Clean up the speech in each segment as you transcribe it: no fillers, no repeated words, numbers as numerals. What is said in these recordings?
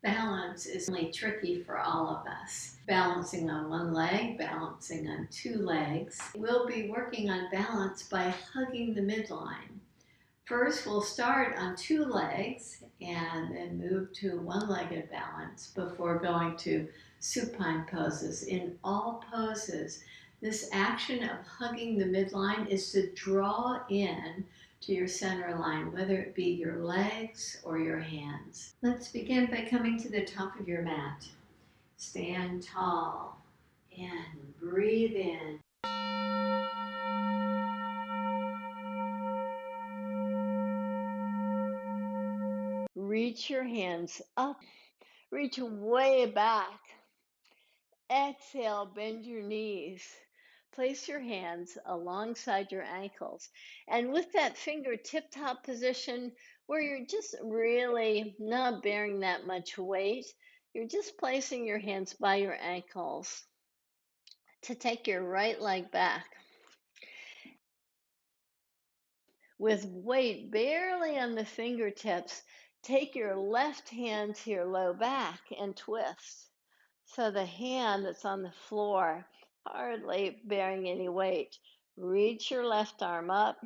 Balance is really tricky for all of us. Balancing on one leg, balancing on two legs. We'll be working on balance by hugging the midline. First, we'll start on two legs and then move to one-legged balance before going to supine poses. In all poses, this action of hugging the midline is to draw in to your center line, whether it be your legs or your hands. Let's begin by coming to the top of your mat. Stand tall and breathe in. Reach your hands up, reach way back. Exhale, bend your knees. Place your hands alongside your ankles. And with that fingertip top position, where you're just really not bearing that much weight, you're just placing your hands by your ankles to take your right leg back. With weight barely on the fingertips, take your left hand to your low back and twist. So the hand that's on the floor, hardly bearing any weight. Reach your left arm up.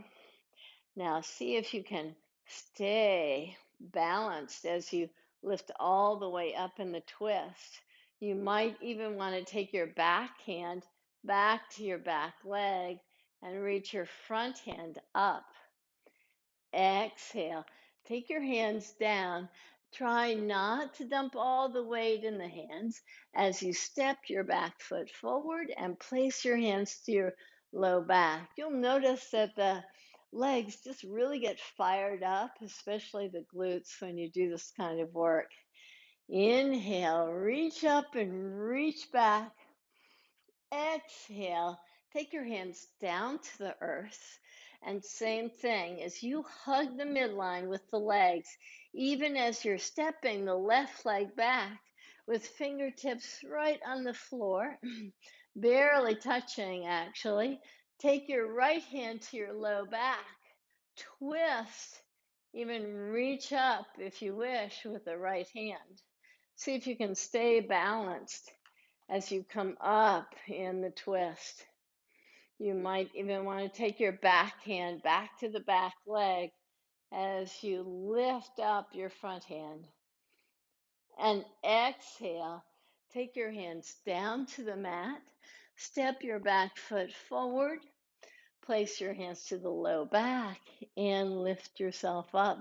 Now see if you can stay balanced as you lift all the way up in the twist. You might even want to take your back hand back to your back leg and reach your front hand up. Exhale. Take your hands down. Try not to dump all the weight in the hands as you step your back foot forward and place your hands to your low back. You'll notice that the legs just really get fired up, especially the glutes when you do this kind of work. Inhale, reach up and reach back. Exhale, take your hands down to the earth. And same thing, as you hug the midline with the legs, even as you're stepping the left leg back with fingertips right on the floor, barely touching actually. Take your right hand to your low back, twist, even reach up if you wish with the right hand. See if you can stay balanced as you come up in the twist. You might even want to take your back hand back to the back leg as you lift up your front hand. And exhale, take your hands down to the mat, step your back foot forward, place your hands to the low back, and lift yourself up.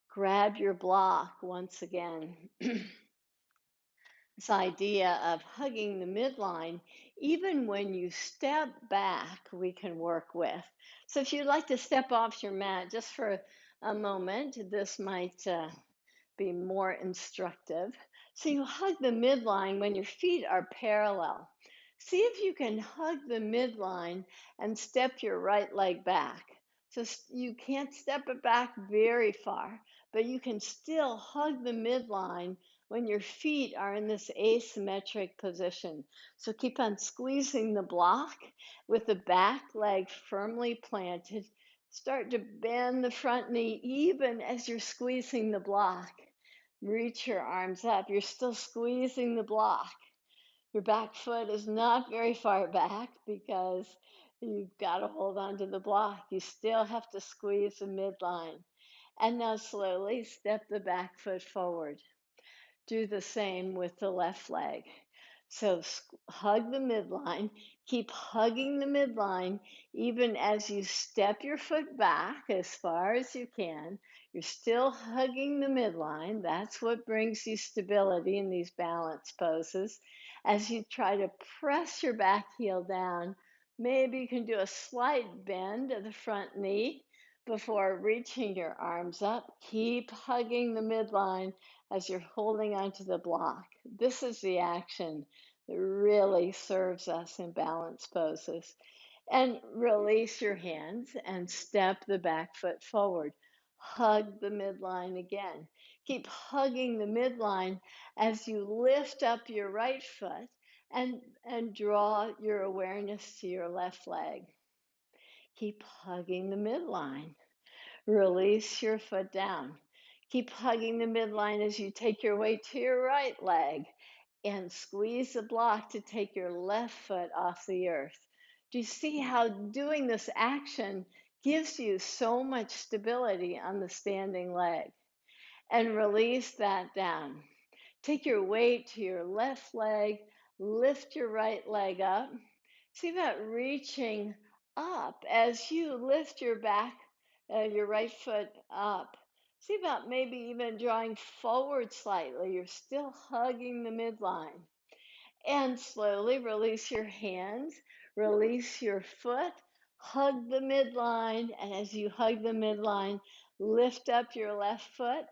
Grab your block once again. This idea of hugging the midline, even when you step back, we can work with. So if you'd like to step off your mat just for a moment, this might be more instructive. So you hug the midline when your feet are parallel. See if you can hug the midline and step your right leg back. So you can't step it back very far, but you can still hug the midline when your feet are in this asymmetric position. So keep on squeezing the block with the back leg firmly planted. Start to bend the front knee even as you're squeezing the block. Reach your arms up. You're still squeezing the block. Your back foot is not very far back because you've got to hold on to the block. You still have to squeeze the midline. And now slowly step the back foot forward. Do the same with the left leg. So hug the midline, keep hugging the midline, even as you step your foot back as far as you can. You're still hugging the midline. That's what brings you stability in these balance poses. As you try to press your back heel down, maybe you can do a slight bend of the front knee before reaching your arms up. Keep hugging the midline as you're holding onto the block. This is the action that really serves us in balance poses. And release your hands and step the back foot forward. Hug the midline again. Keep hugging the midline as you lift up your right foot and draw your awareness to your left leg. Keep hugging the midline. Release your foot down. Keep hugging the midline as you take your weight to your right leg and squeeze the block to take your left foot off the earth. Do you see how doing this action gives you so much stability on the standing leg? And release that down. Take your weight to your left leg, lift your right leg up. See about reaching up as you lift your back, your right foot up. See about maybe even drawing forward slightly. You're still hugging the midline. And slowly release your hands, release your foot, hug the midline. And as you hug the midline, lift up your left foot.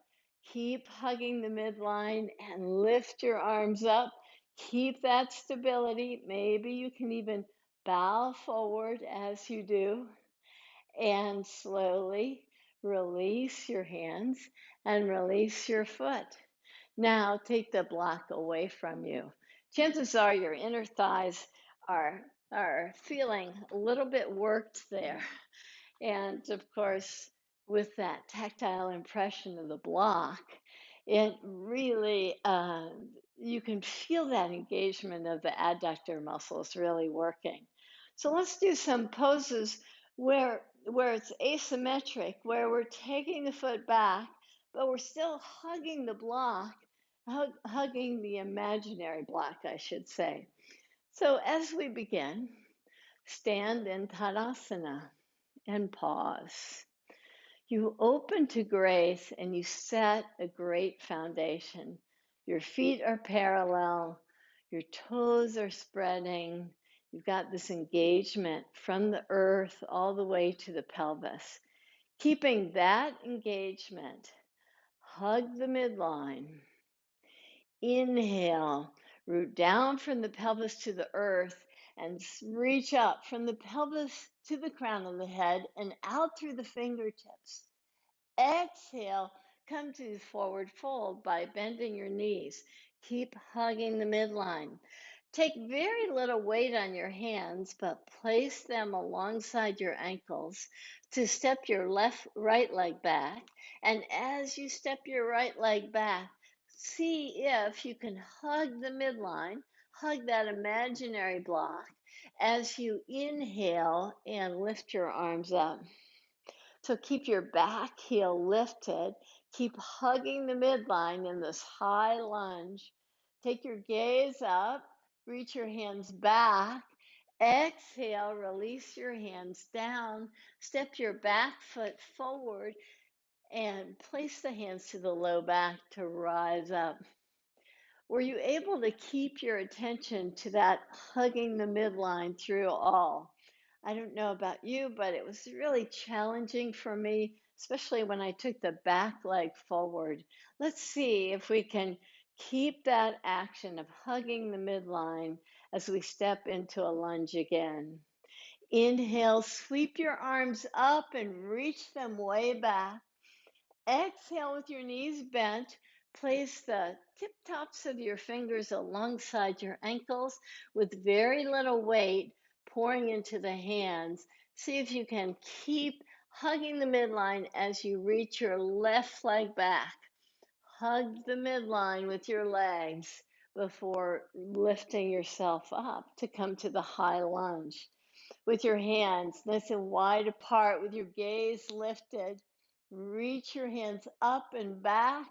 Keep hugging the midline and lift your arms up. Keep that stability. Maybe you can even bow forward as you do. And slowly release your hands and release your foot. Now take the block away from you. Chances are your inner thighs are feeling a little bit worked there. And of course, with that tactile impression of the block, it really, you can feel that engagement of the adductor muscles really working. So let's do some poses where it's asymmetric, where we're taking the foot back, but we're still hugging the block, hugging the imaginary block, I should say. So as we begin, stand in Tadasana and pause. You open to grace and you set a great foundation. Your feet are parallel, your toes are spreading. You've got this engagement from the earth all the way to the pelvis. Keeping that engagement, hug the midline. Inhale, root down from the pelvis to the earth and reach up from the pelvis to the crown of the head and out through the fingertips. Exhale, come to forward fold by bending your knees. Keep hugging the midline. Take very little weight on your hands, but place them alongside your ankles to step your right leg back. And as you step your right leg back, see if you can hug the midline, hug that imaginary block as you inhale and lift your arms up. So keep your back heel lifted. Keep hugging the midline in this high lunge. Take your gaze up. Reach your hands back. Exhale, release your hands down. Step your back foot forward and place the hands to the low back to rise up. Were you able to keep your attention to that hugging the midline through all? I don't know about you, but it was really challenging for me, especially when I took the back leg forward. Let's see if we can keep that action of hugging the midline as we step into a lunge again. Inhale, sweep your arms up and reach them way back. Exhale with your knees bent. Place the tip tops of your fingers alongside your ankles with very little weight pouring into the hands. See if you can keep hugging the midline as you reach your left leg back. Hug the midline with your legs before lifting yourself up to come to the high lunge. With your hands nice and wide apart, with your gaze lifted, reach your hands up and back.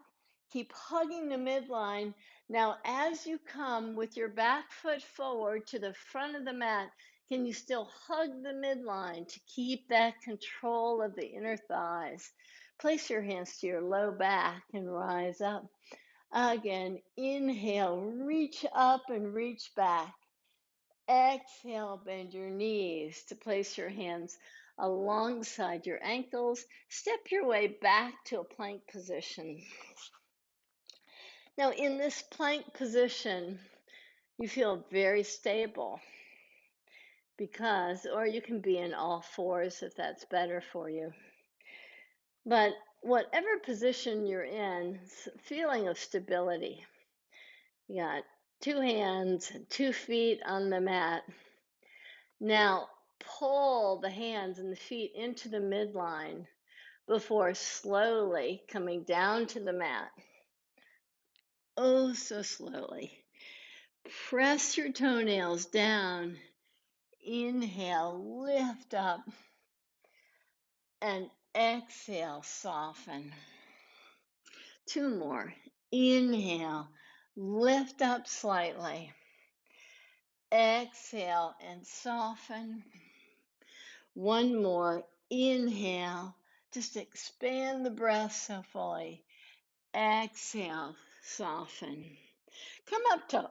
Keep hugging the midline. Now, as you come with your back foot forward to the front of the mat, can you still hug the midline to keep that control of the inner thighs? Place your hands to your low back and rise up. Again, inhale, reach up and reach back. Exhale, bend your knees to place your hands alongside your ankles. Step your way back to a plank position. Now, in this plank position, you feel very stable because, or you can be in all fours if that's better for you. But whatever position you're in, feeling of stability. You got two hands and 2 feet on the mat. Now, pull the hands and the feet into the midline. before slowly coming down to the mat. Oh, so slowly. Press your toenails down. Inhale, lift up, and exhale, soften. Two more. Inhale, lift up slightly. Exhale and soften. One more. Inhale, just expand the breath so fully. Exhale, soften. Come up to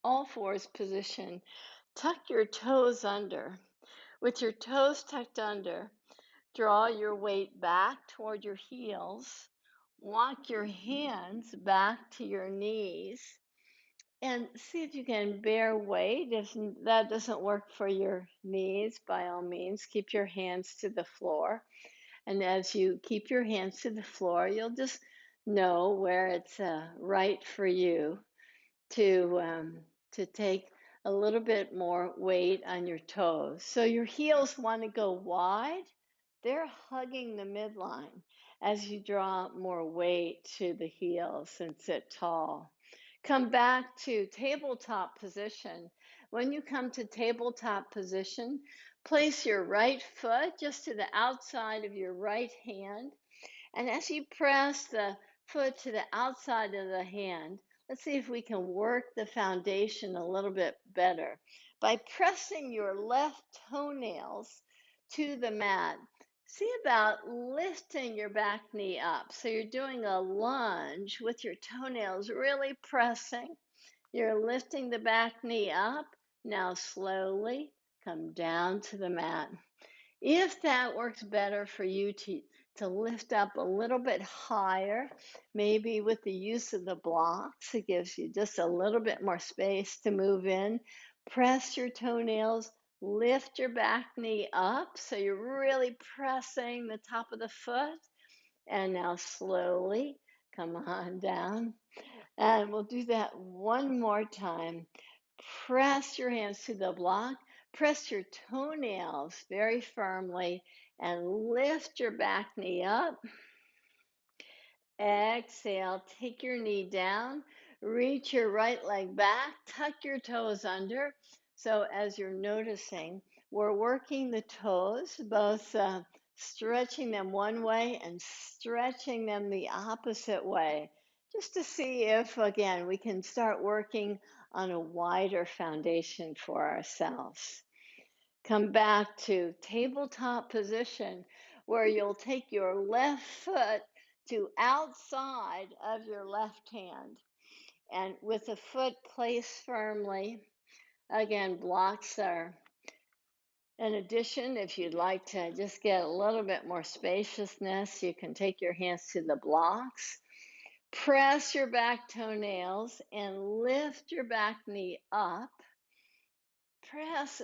all fours position. Tuck your toes under. With your toes tucked under, draw your weight back toward your heels. Walk your hands back to your knees and see if you can bear weight. If that doesn't work for your knees, by all means, keep your hands to the floor. And as you keep your hands to the floor, you'll just know where it's right for you to take a little bit more weight on your toes. So your heels want to go wide. They're hugging the midline as you draw more weight to the heels and sit tall. Come back to tabletop position. When you come to tabletop position, place your right foot just to the outside of your right hand. And as you press the foot to the outside of the hand, let's see if we can work the foundation a little bit better. By pressing your left toenails to the mat, see about lifting your back knee up. So you're doing a lunge with your toenails really pressing. You're lifting the back knee up. Now slowly come down to the mat. If that works better for you to lift up a little bit higher, maybe with the use of the blocks, it gives you just a little bit more space to move in. Press your toenails, lift your back knee up so you're really pressing the top of the foot. And now slowly come on down. And we'll do that one more time. Press your hands to the block. Press your toenails very firmly and lift your back knee up. Exhale, take your knee down. Reach your right leg back. Tuck your toes under. So as you're noticing, we're working the toes, both stretching them one way and stretching them the opposite way, just to see if, again, we can start working on a wider foundation for ourselves. Come back to tabletop position where you'll take your left foot to outside of your left hand. And with the foot placed firmly, again, blocks are in addition. If you'd like to just get a little bit more spaciousness, you can take your hands to the blocks. Press your back toenails and lift your back knee up. Press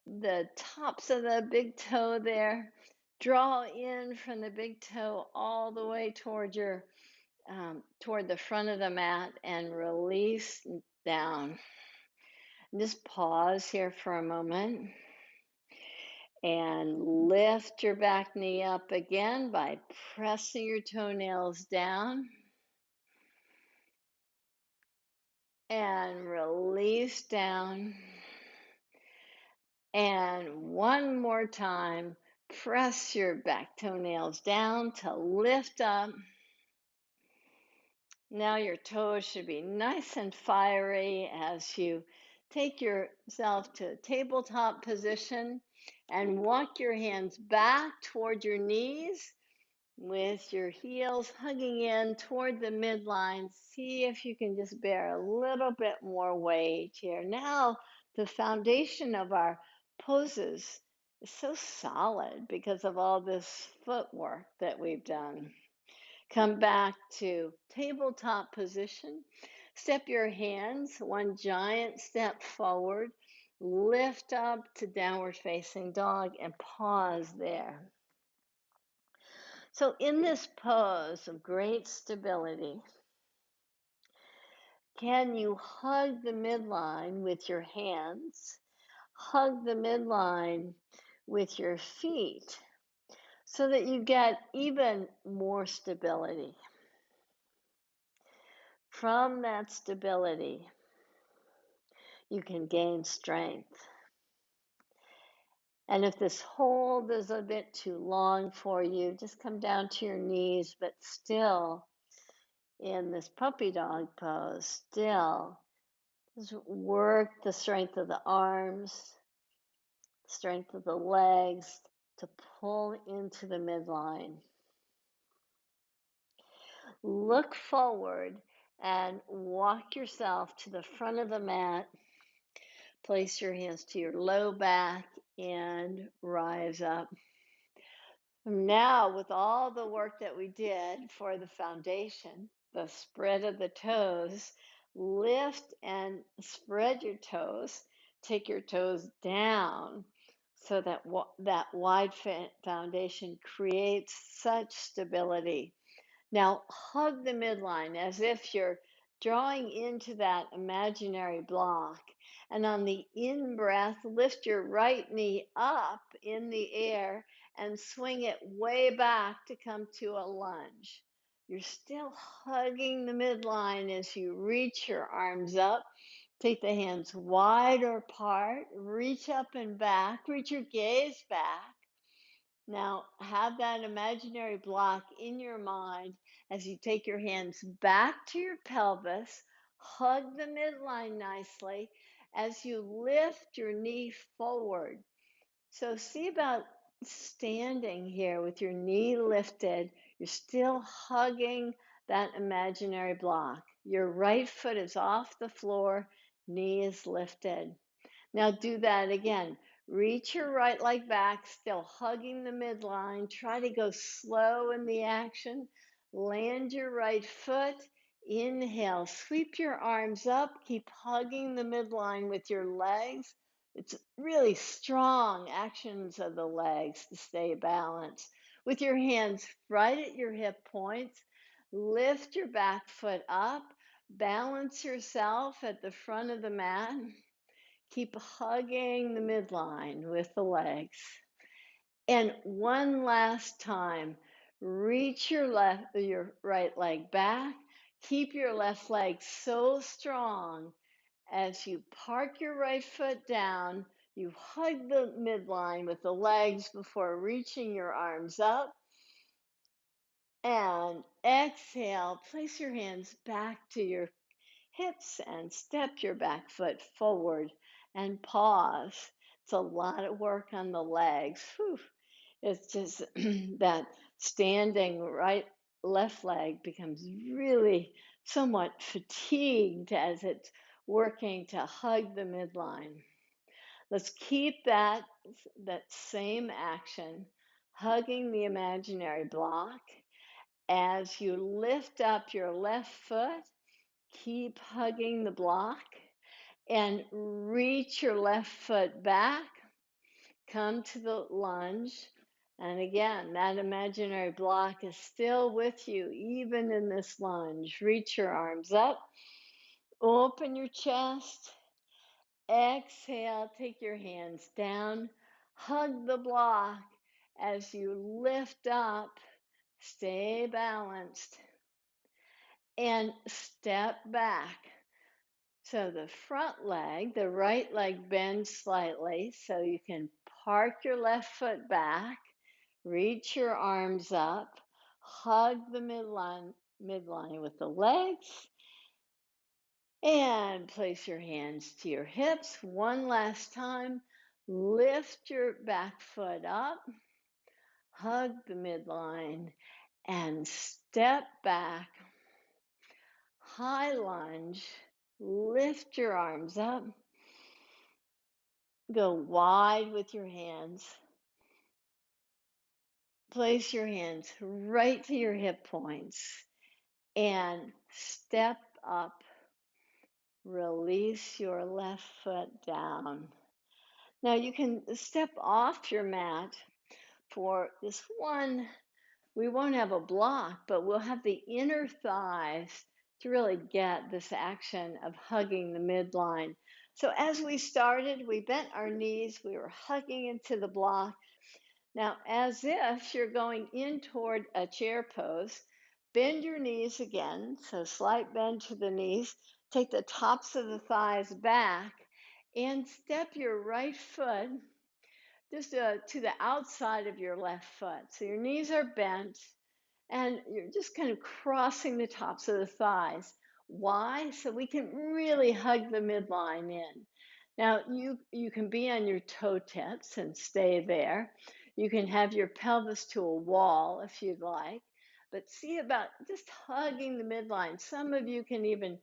the tops of the big toe there. Draw in from the big toe all the way toward your toward the front of the mat and release down. Just pause here for a moment and lift your back knee up again by pressing your toenails down and release down. And one more time, press your back toenails down to lift up. Now your toes should be nice and fiery as you take yourself to tabletop position and walk your hands back toward your knees with your heels hugging in toward the midline. See if you can just bear a little bit more weight here. Now the foundation of our poses is so solid because of all this footwork that we've done. Come back to tabletop position. Step your hands one giant step forward. Lift up to downward facing dog and pause there. So in this pose of great stability, can you hug the midline with your hands? Hug the midline with your feet. so that you get even more stability. From that stability, you can gain strength. And if this hold is a bit too long for you, just come down to your knees, but still in this puppy dog pose, still just work the strength of the arms, strength of the legs to pull into the midline. Look forward and walk yourself to the front of the mat. Place your hands to your low back and rise up. Now, with all the work that we did for the foundation, the spread of the toes, lift and spread your toes. Take your toes down so that that wide foundation creates such stability. Now, hug the midline as if you're drawing into that imaginary block. And on the in-breath, lift your right knee up in the air and swing it way back to come to a lunge. You're still hugging the midline as you reach your arms up. Take the hands wider apart, reach up and back, reach your gaze back. Now, have that imaginary block in your mind as you take your hands back to your pelvis, hug the midline nicely as you lift your knee forward. So, see about standing here with your knee lifted. You're still hugging that imaginary block. Your right foot is off the floor, knee is lifted. Now do that again. Reach your right leg back, still hugging the midline. Try to go slow in the action. Land your right foot. Inhale, sweep your arms up. Keep hugging the midline with your legs. It's really strong actions of the legs to stay balanced. With your hands right at your hip points, lift your back foot up. Balance yourself at the front of the mat. Keep hugging the midline with the legs. And one last time, reach your right leg back. Keep your left leg so strong as you park your right foot down. You hug the midline with the legs before reaching your arms up. And exhale, place your hands back to your hips and step your back foot forward and pause. It's a lot of work on the legs. Whew. It's just that standing left leg becomes really somewhat fatigued as it's working to hug the midline. Let's keep that same action, hugging the imaginary block. As you lift up your left foot, keep hugging the block and reach your left foot back. Come to the lunge. And again, that imaginary block is still with you, even in this lunge. Reach your arms up. Open your chest. Exhale, take your hands down. Hug the block as you lift up. Stay balanced. And step back. So the front leg, the right leg bends slightly so you can park your left foot back, reach your arms up, hug the midline with the legs, and place your hands to your hips. One last time, lift your back foot up, hug the midline, and step back. High lunge, lift your arms up, go wide with your hands. Place your hands right to your hip points and step up. Release your left foot down. Now you can step off your mat for this one. We won't have a block, but we'll have the inner thighs to really get this action of hugging the midline. So as we started, we bent our knees, we were hugging into the block. Now, as if you're going in toward a chair pose, bend your knees again. So, slight bend to the knees. Take the tops of the thighs back and step your right foot just to the outside of your left foot. So, your knees are bent and you're just kind of crossing the tops of the thighs. Why? So we can really hug the midline in. Now you can be on your toe tips and stay there. You can have your pelvis to a wall if you'd like, but see about just hugging the midline. Some of you can even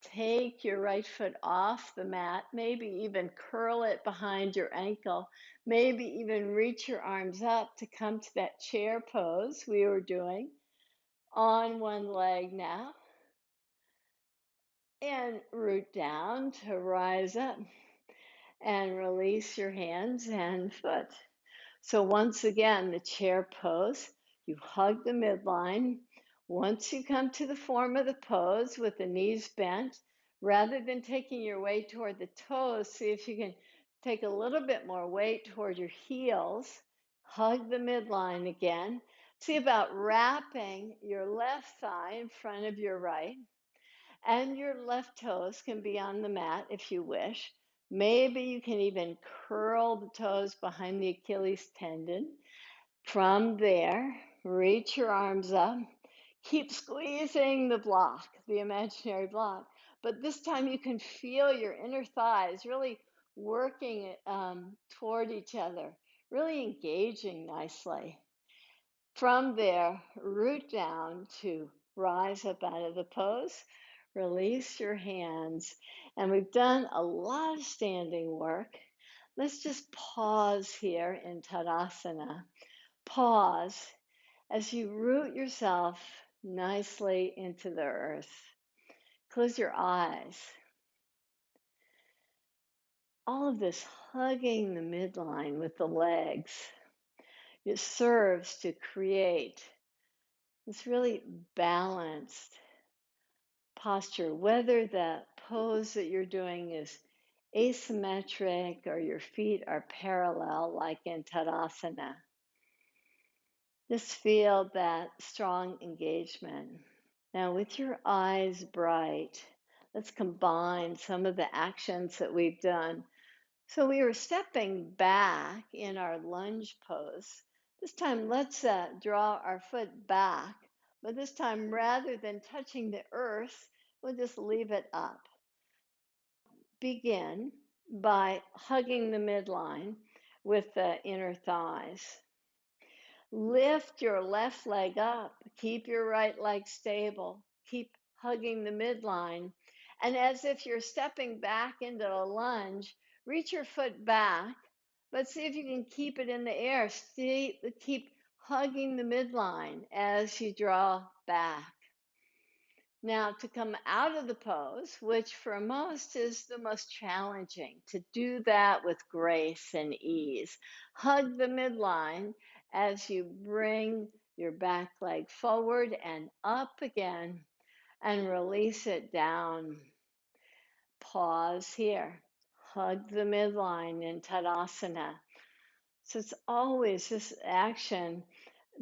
take your right foot off the mat, maybe even curl it behind your ankle, maybe even reach your arms up to come to that chair pose we were doing on one leg now, and root down to rise up and release your hands and foot. So once again, the chair pose, you hug the midline. Once you come to the form of the pose with the knees bent, rather than taking your weight toward the toes, see if you can take a little bit more weight toward your heels. Hug the midline again. See about wrapping your left thigh in front of your right, and your left toes can be on the mat if you wish. Maybe you can even curl the toes behind the Achilles tendon. From there, reach your arms up. Keep squeezing the block, the imaginary block. But this time you can feel your inner thighs really working toward each other, really engaging nicely. From there, root down to rise up out of the pose, release your hands. And we've done a lot of standing work. Let's just pause here in Tadasana. Pause as you root yourself nicely into the earth. Close your eyes. All of this hugging the midline with the legs, it serves to create this really balanced posture, whether the pose that you're doing is asymmetric or your feet are parallel, like in Tadasana. Just feel that strong engagement. Now, with your eyes bright, let's combine some of the actions that we've done. So we were stepping back in our lunge pose. This time, let's draw our foot back, but this time, rather than touching the earth, we'll just leave it up. Begin by hugging the midline with the inner thighs. Lift your left leg up. Keep your right leg stable. Keep hugging the midline. And as if you're stepping back into a lunge, reach your foot back, but see if you can keep it in the air. Keep hugging the midline as you draw back. Now, to come out of the pose, which for most is the most challenging, to do that with grace and ease. Hug the midline as you bring your back leg forward and up again and release it down. Pause here. Hug the midline in Tadasana. So it's always this action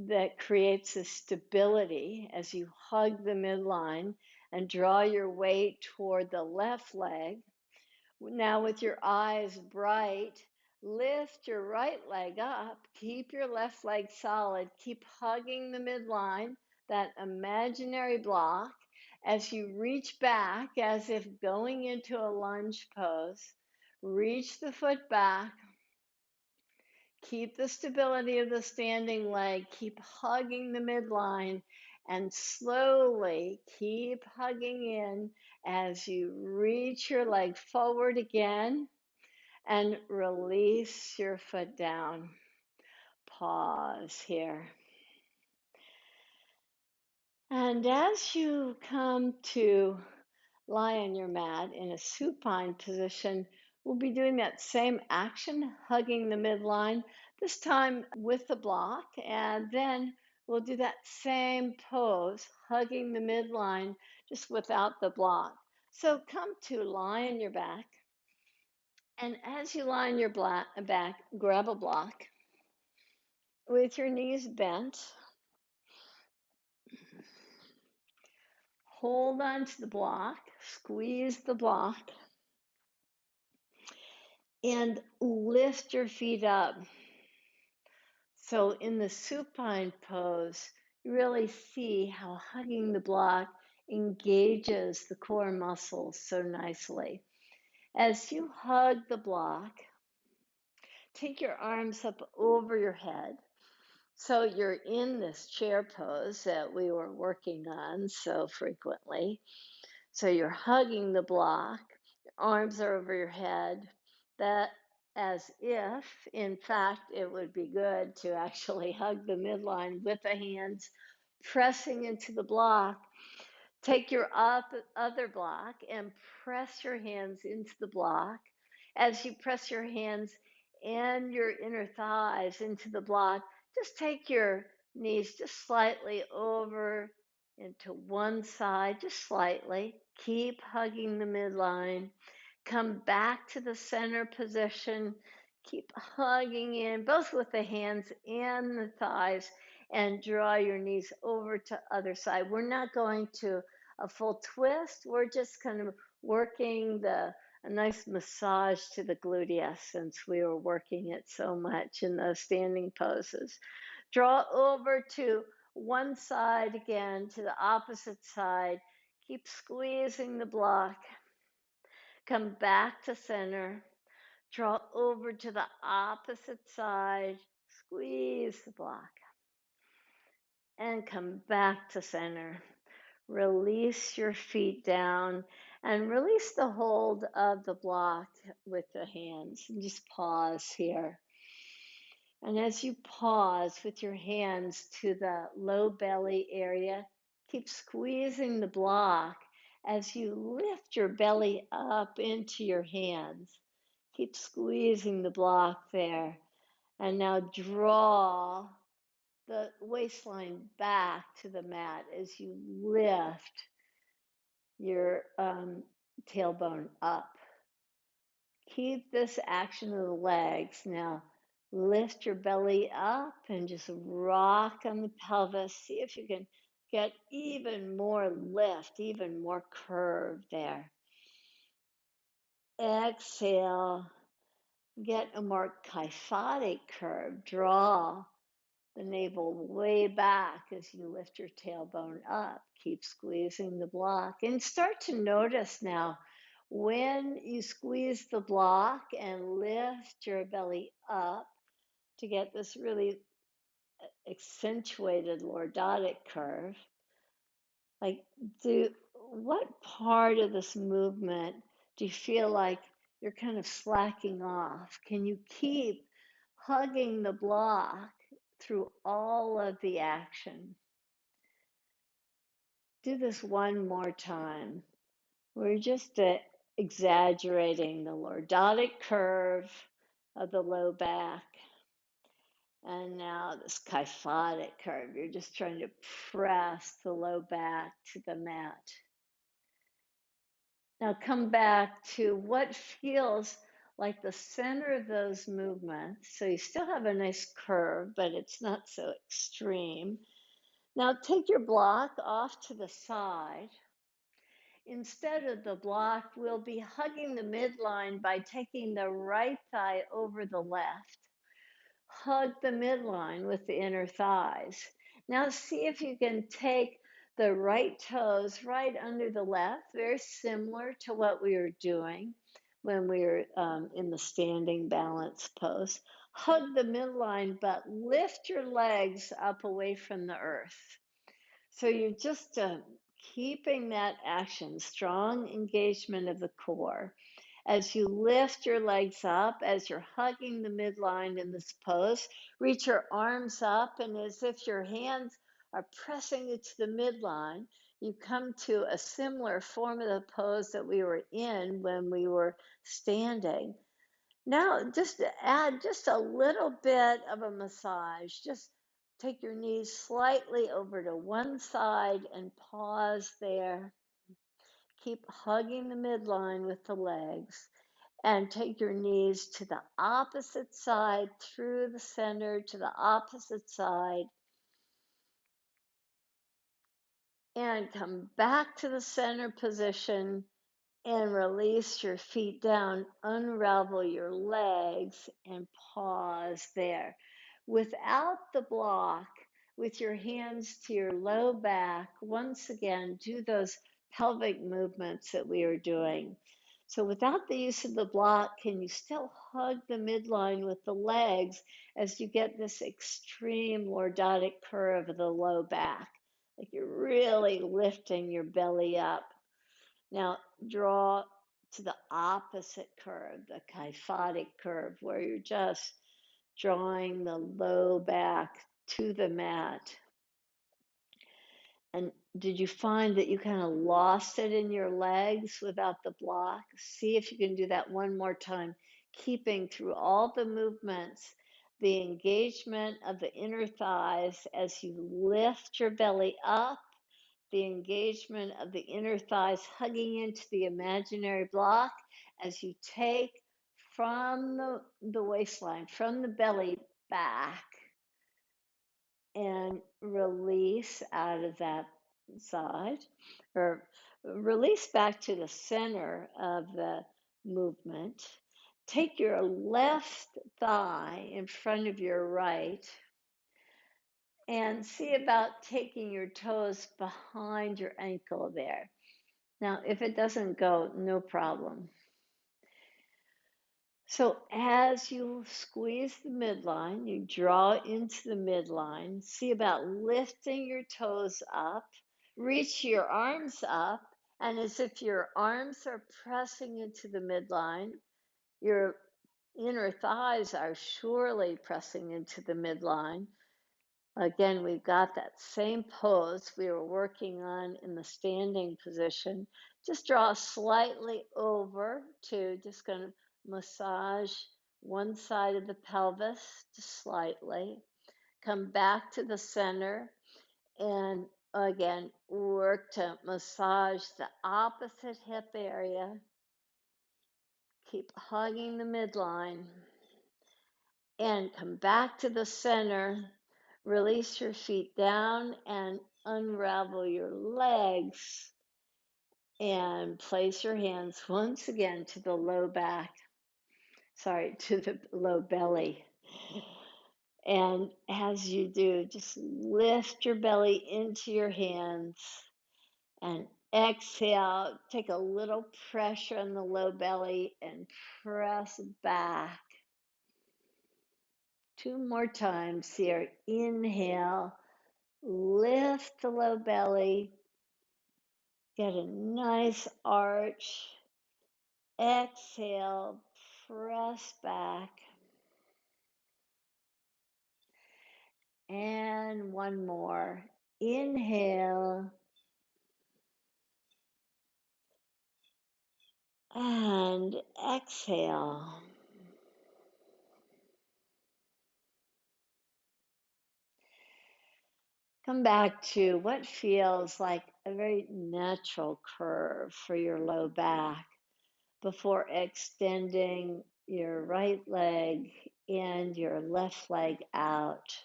that creates a stability as you hug the midline and draw your weight toward the left leg. Now, with your eyes bright, lift your right leg up. Keep your left leg solid. Keep hugging the midline, that imaginary block, as you reach back as if going into a lunge pose. Reach the foot back. Keep the stability of the standing leg. Keep hugging the midline and slowly keep hugging in as you reach your leg forward again and release your foot down. Pause here. And as you come to lie on your mat in a supine position, we'll be doing that same action, hugging the midline, this time with the block, and then we'll do that same pose, hugging the midline, just without the block. So come to lie on your back, and as you lie on your back, grab a block, with your knees bent, hold on to the block, squeeze the block, and lift your feet up. So in the supine pose, you really see how hugging the block engages the core muscles so nicely. As you hug the block, take your arms up over your head. So you're in this chair pose that we were working on so frequently. So you're hugging the block, your arms are over your head. That as if, in fact, it would be good to actually hug the midline with the hands pressing into the block. Take your other block and press your hands into the block. As you press your hands and your inner thighs into the block, just take your knees just slightly over into one side, just slightly. Keep hugging the midline. Come back to the center position. Keep hugging in, both with the hands and the thighs, and draw your knees over to other side. We're not going to a full twist. We're just kind of working a nice massage to the gluteus since we were working it so much in those standing poses. Draw over to one side again, to the opposite side. Keep squeezing the block. Come back to center. Draw over to the opposite side. Squeeze the block. And come back to center. Release your feet down and release the hold of the block with the hands. And just pause here. And as you pause with your hands to the low belly area, keep squeezing the block as you lift your belly up into your hands. Keep squeezing the block there. And now draw the waistline back to the mat as you lift your tailbone up. Keep this action of the legs. Now lift your belly up and just rock on the pelvis. See if you can get even more lift, even more curve there. Exhale, get a more kyphotic curve. Draw the navel way back as you lift your tailbone up. Keep squeezing the block and start to notice now when you squeeze the block and lift your belly up to get this really accentuated lordotic curve. Like, what part of this movement do you feel like you're kind of slacking off? Can you keep hugging the block through all of the action? Do this one more time. We're just exaggerating the lordotic curve of the low back. And now this kyphotic curve. You're just trying to press the low back to the mat. Now come back to what feels like the center of those movements. So you still have a nice curve, but it's not so extreme. Now take your block off to the side. Instead of the block, we'll be hugging the midline by taking the right thigh over the left. Hug the midline with the inner thighs. Now see if you can take the right toes right under the left, very similar to what we were doing when we were in the standing balance pose. Hug the midline, but lift your legs up away from the earth. So you're just keeping that action, strong engagement of the core. As you lift your legs up, as you're hugging the midline in this pose, reach your arms up, and as if your hands are pressing into the midline, you come to a similar form of the pose that we were in when we were standing. Now, just to add just a little bit of a massage, just take your knees slightly over to one side and pause there. Keep hugging the midline with the legs. And take your knees to the opposite side, through the center to the opposite side, and come back to the center position and release your feet down, unravel your legs, and pause there. Without the block, with your hands to your low back, once again, do those pelvic movements that we are doing. So without the use of the block, can you still hug the midline with the legs as you get this extreme lordotic curve of the low back? Like you're really lifting your belly up. Now draw to the opposite curve, the kyphotic curve, where you're just drawing the low back to the mat. And did you find that you kind of lost it in your legs without the block? See if you can do that one more time, keeping through all the movements the engagement of the inner thighs as you lift your belly up, the engagement of the inner thighs hugging into the imaginary block as you take from the waistline, from the belly back, and release out of that side, or release back to the center of the movement. Take your left thigh in front of your right and see about taking your toes behind your ankle there. Now, if it doesn't go, no problem. So as you squeeze the midline, you draw into the midline, see about lifting your toes up, reach your arms up, and as if your arms are pressing into the midline, your inner thighs are surely pressing into the midline. Again, we've got that same pose we were working on in the standing position. Just draw slightly over to just going to massage one side of the pelvis, just slightly. Come back to the center and again, work to massage the opposite hip area. Keep hugging the midline and come back to the center. Release your feet down and unravel your legs and place your hands once again to the low back, to the low belly. And as you do, just lift your belly into your hands and exhale. Take a little pressure on the low belly and press back. 2 more times here. Inhale. Lift the low belly, get a nice arch. Exhale, press back. And one more. Inhale. And exhale. Come back to what feels like a very natural curve for your low back before extending your right leg and your left leg out.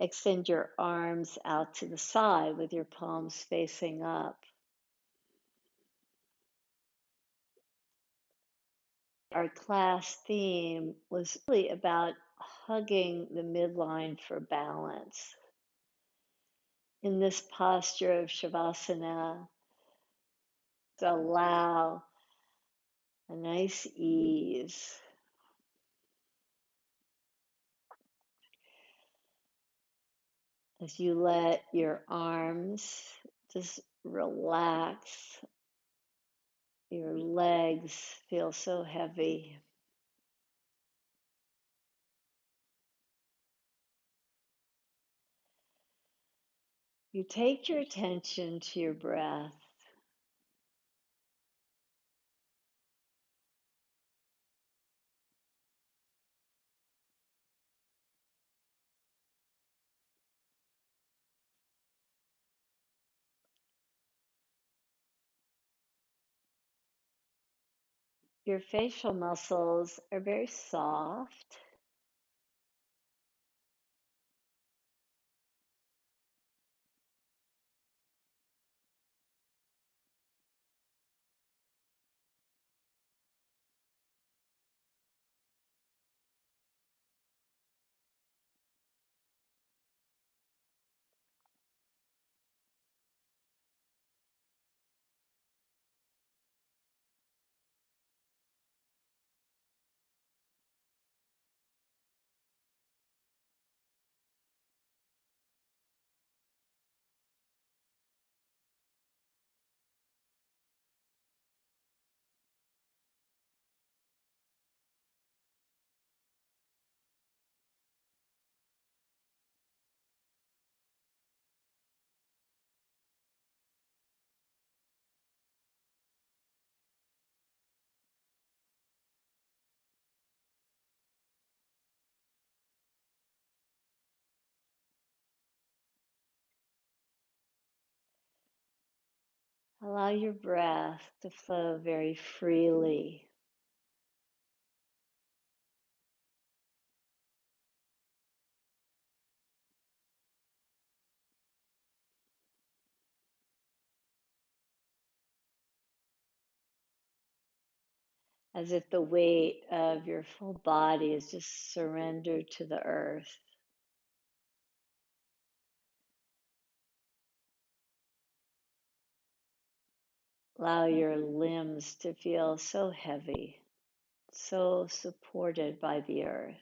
Extend your arms out to the side with your palms facing up. Our class theme was really about hugging the midline for balance. In this posture of Shavasana, allow a nice ease. As you let your arms just relax, your legs feel so heavy. You take your attention to your breath. Your facial muscles are very soft. Allow your breath to flow very freely. As if the weight of your full body is just surrendered to the earth. Allow your limbs to feel so heavy, so supported by the earth.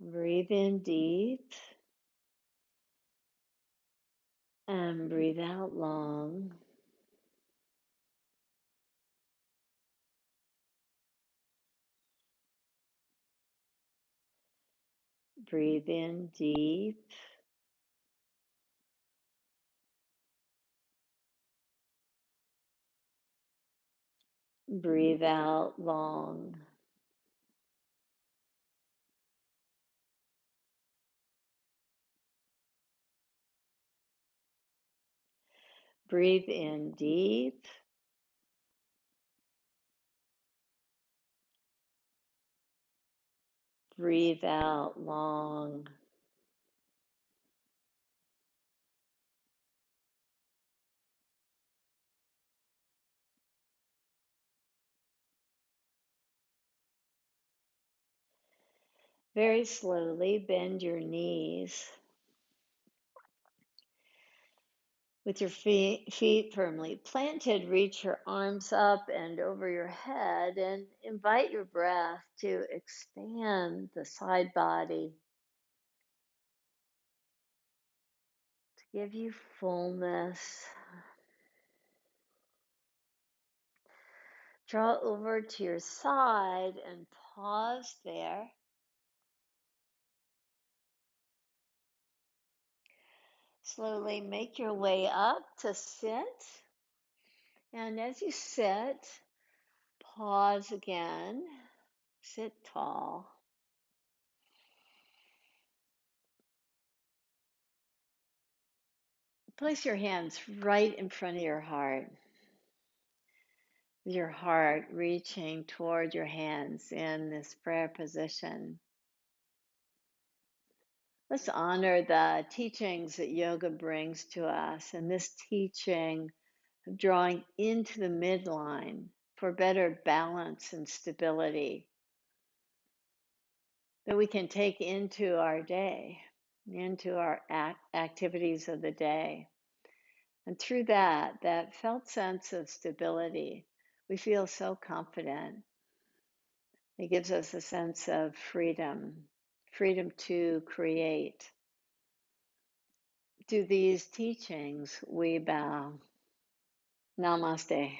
Breathe in deep and breathe out long. Breathe in deep breathe out long. Breathe in deep. Breathe out long. Very slowly bend your knees. With your feet firmly planted, reach your arms up and over your head and invite your breath to expand the side body, to give you fullness. Draw over to your side and pause there. Slowly make your way up to sit. And as you sit, pause again. Sit tall. Place your hands right in front of your heart reaching toward your hands in this prayer position. Let's honor the teachings that yoga brings to us, and this teaching of drawing into the midline for better balance and stability that we can take into our day, into our activities of the day. And through that felt sense of stability, we feel so confident. It gives us a sense of freedom, freedom to create. To these teachings, we bow. Namaste.